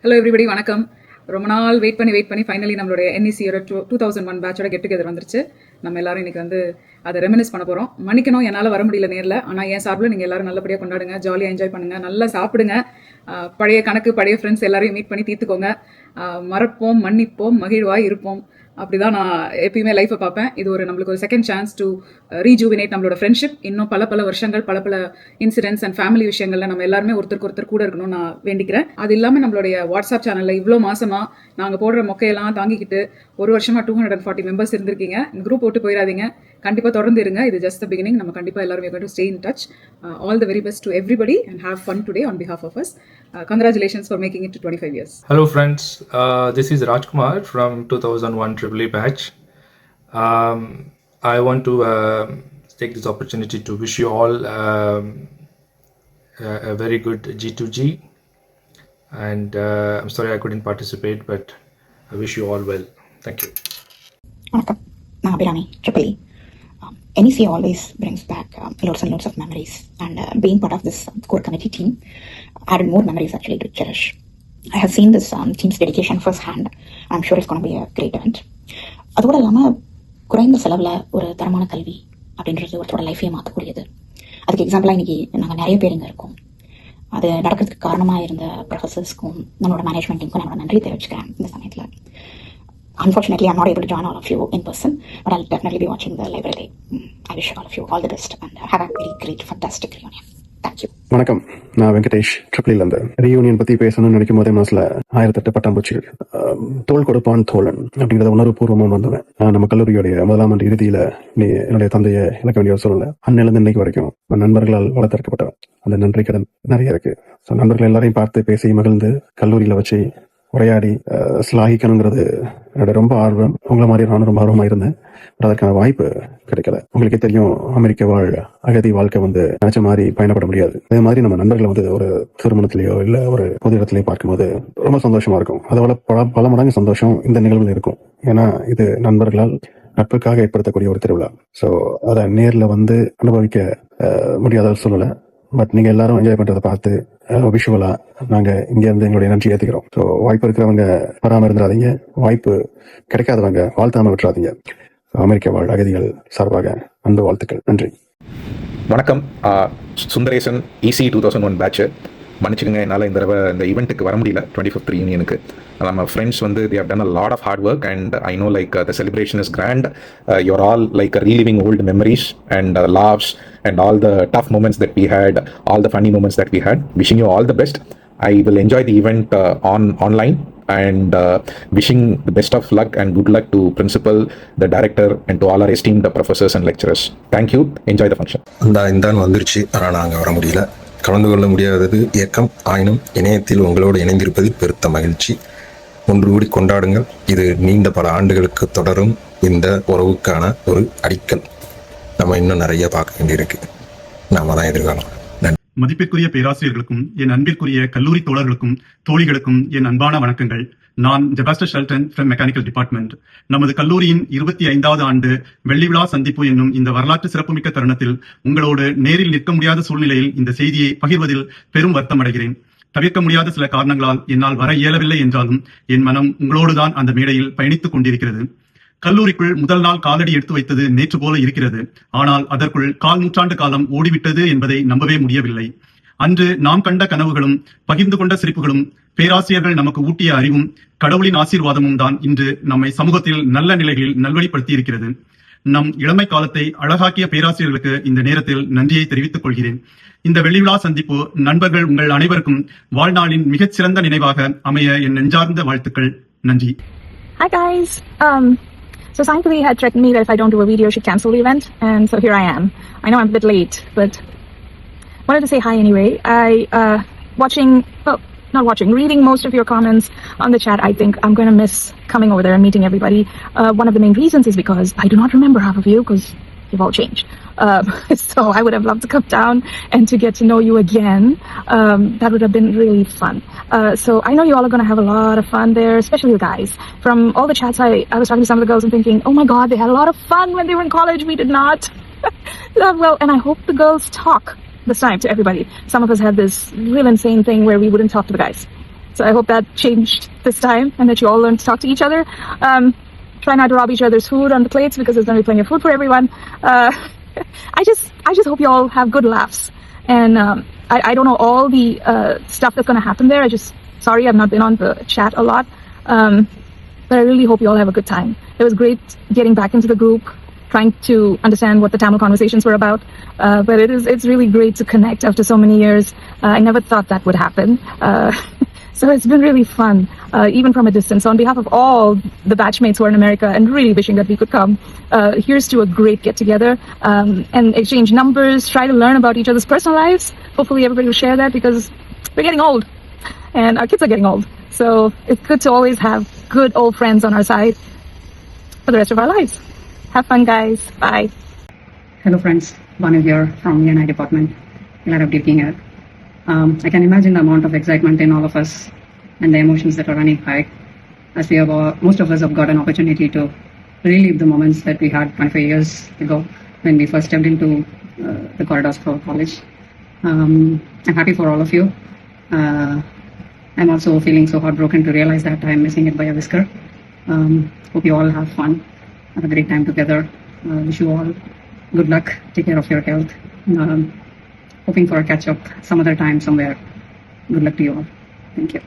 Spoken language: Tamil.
ஹலோ எவ்ரிபடி, வணக்கம். ரொம்ப நாள் வெயிட் பண்ணி ஃபைனலி நம்மளுடைய என்இசியோட 2001 பேட்சோட கெட் டுகெதர் வந்துருச்சு. நம்ம எல்லாரும் இன்னைக்கு அதை ரெமினிஸ் பண்ண போகிறோம். மன்னிக்கணும், என்னால் வர முடியல நேரில். ஆனால் என் சார்பில் நீங்கள் எல்லாரும் நல்லபடியாக கொண்டாடுங்க, ஜாலியாக என்ஜாய் பண்ணுங்கள், நல்லா சாப்பிடுங்க, பழைய கணக்கு பழைய ஃப்ரெண்ட்ஸ் எல்லாரையும் மீட் பண்ணி தீர்த்துக்கோங்க. மறப்போம், மன்னிப்போம், மகிழ்வாய் இருப்போம். அப்படி தான் நான் எப்பயுமே லைஃப்பை பார்ப்பேன். இது நம்மளுக்கு ஒரு செகண்ட் சான்ஸ் டு ரீஜூவினேட் நம்மளோட ஃப்ரெண்ட்ஷிப். இன்னும் பல வருஷங்கள் பல இன்சிடென்ட்ஸ் அண்ட் ஃபேமிலி விஷயங்கள்ல நம்ம எல்லாருமே ஒருத்தருக்கு ஒருத்தர் கூட இருக்கணும்னு நான் வேண்டிக்கிறேன். அது இல்லாமல் நம்மளுடைய வாட்ஸ்அப் சேனலில் இவ்வளோ மாசமாக நாங்கள் போடுற மொக்கையெல்லாம் தாங்கிக்கிட்டு ஒரு வருஷமாக 240 மெம்பர்ஸ் இருந்திருக்கீங்க. இந்த குரூப் போட்டு போயிடாதீங்க, கண்டிப்பாக தொடர்ந்து இருங்க. இது ஜஸ்ட் த பிகினிங். நம்ம கண்டிப்பாக எல்லாரும் going to stay in touch. All the very best to everybody and have fun today on behalf of us. Congratulations for making it to 25 years. Hello friends, this is Rajkumar from 2001 Triple batch. I want to take this opportunity to wish you all a very good G2G, and I'm sorry I couldn't participate, but I wish you all well. Thank you. Vanakkam, நான் Abirami Triple E. NEC always brings back lots and lots of memories, and being part of this core committee team added more memories actually to cherish. I have seen this team's dedication firsthand. I'm sure it's going to be a great event. அதோட இல்லாமல் குறைந்த செலவில் ஒரு தரமான கல்வி அப்படின்றது ஒருத்தரோட லைஃபையே மாற்றக்கூடியது. அதுக்கு எக்ஸாம்பிளாக இன்றைக்கி நாங்கள் நிறைய பேர் இங்கே இருக்கோம். அது நடக்கிறதுக்கு காரணமாக இருந்த ப்ரொஃபஸர்ஸ்க்கும் நம்மளோட மேனேஜ்மெண்ட் டீமுக்கும் நான் நன்றி தெரிவிச்சுக்கிறேன் இந்த சமயத்தில். Unfortunately, I'm not able to join all of you in person, but I'll definitely be watching the live relay. I wish all of you all the best and have a very great, fantastic reunion. Thank you. வணக்கம், நான் வெங்கடேஷ் ட்ரிபிள்இலேருந்து. ரீயூனியன் பற்றி பேசணும்னு நினைக்கும் போதே மனசில் 1008 பட்டாம்பூச்சிகள். தோள் கொடுப்பான் தோழன் அப்படிங்கிறத உணர்வுபூர்வமாக வந்தவன். நம்ம கல்லூரியோடைய முதலாம் ஆண்டு இறுதியில் என்னுடைய தந்தையை இழக்க வேண்டிய ஒரு சூழ்நிலை. அன்னிலிருந்து இன்னைக்கு வரைக்கும் நண்பர்களால் வளர்த்தெடுக்கப்பட்டவன். அந்த நன்றி கடன் நிறைய இருக்கு. ஸோ நண்பர்கள் எல்லாரையும் பார்த்து பேசி மகிழ்ந்து கல்லூரியில் வச்சு உரையாடி ஸ்லாகிக்கணுங்கிறது என்னோட ரொம்ப ஆர்வம். உங்களை மாதிரி நானும் ரொம்ப ஆர்வமாக இருந்தேன். அதற்கான வாய்ப்பு கிடைக்கல. உங்களுக்கே தெரியும், அமெரிக்க அகதி வாழ்க்கை நினைச்ச மாதிரி பயணப்பட முடியாது. அதே மாதிரி நம்ம நண்பர்களை ஒரு திருமணத்திலேயோ இல்லை ஒரு பொது இடத்துலையோ பார்க்கும்போது ரொம்ப சந்தோஷமா இருக்கும். அதோட பல மடங்கு சந்தோஷம் இந்த நிகழ்வில் இருக்கும். ஏன்னா இது நண்பர்களால் நட்புக்காக ஏற்படுத்தக்கூடிய ஒரு திருவிழா. ஸோ அதை நேரில் அனுபவிக்க முடியாத சூழ்நிலை. பட் நீங்க எல்லாரும் என்ஜாய் பண்றதை பார்த்து விஷுவலா நாங்க இங்க இருந்து எங்களுடைய நன்றி ஏத்துக்கிறோம். ஸோ வாய்ப்பு இருக்கிறவங்க வராம இருந்துடாதீங்க, வாய்ப்பு கிடைக்காதவங்க வாழ்த்தாம விட்டுறாதீங்க. அமெரிக்க அகதிகள் சார்பாக அன்பு வாழ்த்துக்கள். நன்றி. வணக்கம், சுந்தரேசன் EC 2001 பேட்ச். மன்னிச்சுக்கோங்க, என்னால் இந்த தடவை இந்த ஈவெண்ட்டுக்கு வர முடியல. 25th reunionக்கு நம்ம friends they have done a lot of hard work, and I know the celebration is grand. You're all reliving old memories and laughs and all the tough moments that we had, all the funny moments that we had. Wishing you all the best. I will enjoy the event online, and wishing the best of luck and good luck to principal, the director, and to all our esteemed professors and lecturers. Thank you. Enjoy the function. இந்த வந்துருச்சு, ஆனால் நாங்கள் வர முடியல. கலந்து கொள்ள முடியாதது ஏக்கம். ஆயினும் இணையத்தில் உங்களோடு இணைந்திருப்பதில் பெருத்த மகிழ்ச்சி. ஒன்று கூடி கொண்டாடுங்கள். இது நீண்ட பல ஆண்டுகளுக்கு தொடரும் இந்த உறவுக்கான ஒரு அடிக்கல். நம்ம இன்னும் நிறைய பார்க்க வேண்டியிருக்கு. நாம தான் எதிர்காலம். மதிப்பிற்குரிய பேராசிரியர்களுக்கும் என் அன்பிற்குரிய கல்லூரி தோழர்களுக்கும் தோழிகளுக்கும் என் அன்பான வணக்கங்கள். நான் ஜெபாஸ்டர் ஷெல்டன் ஃப்ரம் மெக்கானிக்கல் டிபார்ட்மெண்ட். நமது கல்லூரியின் 25வது ஆண்டு வெள்ளி விழா சந்திப்பு என்னும் இந்த வரலாற்று சிறப்புமிக்க தருணத்தில் உங்களோடு நேரில் நிற்க முடியாத சூழ்நிலையில் இந்த செய்தியை பகிர்வதில் பெரும் வருத்தம் அடைகிறேன். தவிர்க்க முடியாத சில காரணங்களால் என்னால் வர இயலவில்லை என்றாலும் என் மனம் உங்களோடுதான் அந்த மேடையில் பயணித்துக் கொண்டிருக்கிறது. கல்லூரிக்குள் முதல் நாள் காலடி எடுத்து வைத்தது நேற்று போல இருக்கிறது. ஆனால் அதற்குள் 1/4 நூற்றாண்டு காலம் ஓடிவிட்டது என்பதை நம்பவே முடியவில்லை. அன்று நாம் கண்ட கனவுகளும் பகிர்ந்து கொண்ட சிரிப்புகளும் பேராசிரியர்கள் நமக்கு ஊட்டிய அறிவும் கடவுளின் ஆசீர்வாதமும் தான் இன்று நம்மை சமூகத்தில் நல்ல நிலைகளில் நல்வழிப்படுத்தி இருக்கிறது. நம் இளமை காலத்தை அழகாக்கிய பேராசிரியர்களுக்கு இந்த நேரத்தில் நன்றியை தெரிவித்துக் கொள்கிறேன். இந்த வெள்ளிவிழா சந்திப்பு நண்பர்கள் உங்கள் அனைவருக்கும் வாழ்நாளின் மிகச்சிறந்த நினைவாக அமைய என் நெஞ்சார்ந்த வாழ்த்துக்கள். நன்றி. Hi guys. So Sainthavi had threatened me that if I don't do a video, she'd cancel the event, and so here I am. I know I'm a bit late, but wanted to say hi anyway. Reading most of your comments on the chat, I think I'm going to miss coming over there and meeting everybody. One of the main reasons is because I do not remember half of you because you've all changed. So I would have loved to come down and to get to know you again. That would have been really fun. So I know you all are going to have a lot of fun there, especially you guys. From all the chats, I was talking to some of the girls and thinking, oh my God, they had a lot of fun when they were in college. We did not. Well, and I hope the girls talk this time to everybody. Some of us had this real insane thing where we wouldn't talk to the guys. So I hope that changed this time and that you all learned to talk to each other. Try not to rob each other's food on the plates because there's going to be plenty of food for everyone. I just hope you all have good laughs. And I don't know all the stuff that's going to happen there. Sorry, I've not been on the chat a lot. But I really hope you all have a good time. It was great getting back into the group, trying to understand what the Tamil conversations were about. But it's really great to connect after so many years. I never thought that would happen. So it's been really fun, even from a distance. So on behalf of all the batchmates who are in America and really wishing that we could come, here's to a great get-together and exchange numbers, try to learn about each other's personal lives. Hopefully everybody will share that because we're getting old and our kids are getting old. So it's good to always have good old friends on our side for the rest of our lives. Have fun, guys. Bye. Hello friends, Banu here from ENI department. Glad of being here. I can imagine the amount of excitement in all of us and the emotions that are running high as most of us have got an opportunity to relive the moments that we had 25 years ago when we first stepped into the corridors for college. I'm happy for all of you. I'm also feeling so heartbroken to realize that I'm missing it by a whisker. Hope you all have fun. Have a great time together. Wish you all good luck. Take care of your health. Hoping for a catch up some other time somewhere. Good luck to you all. Thank you.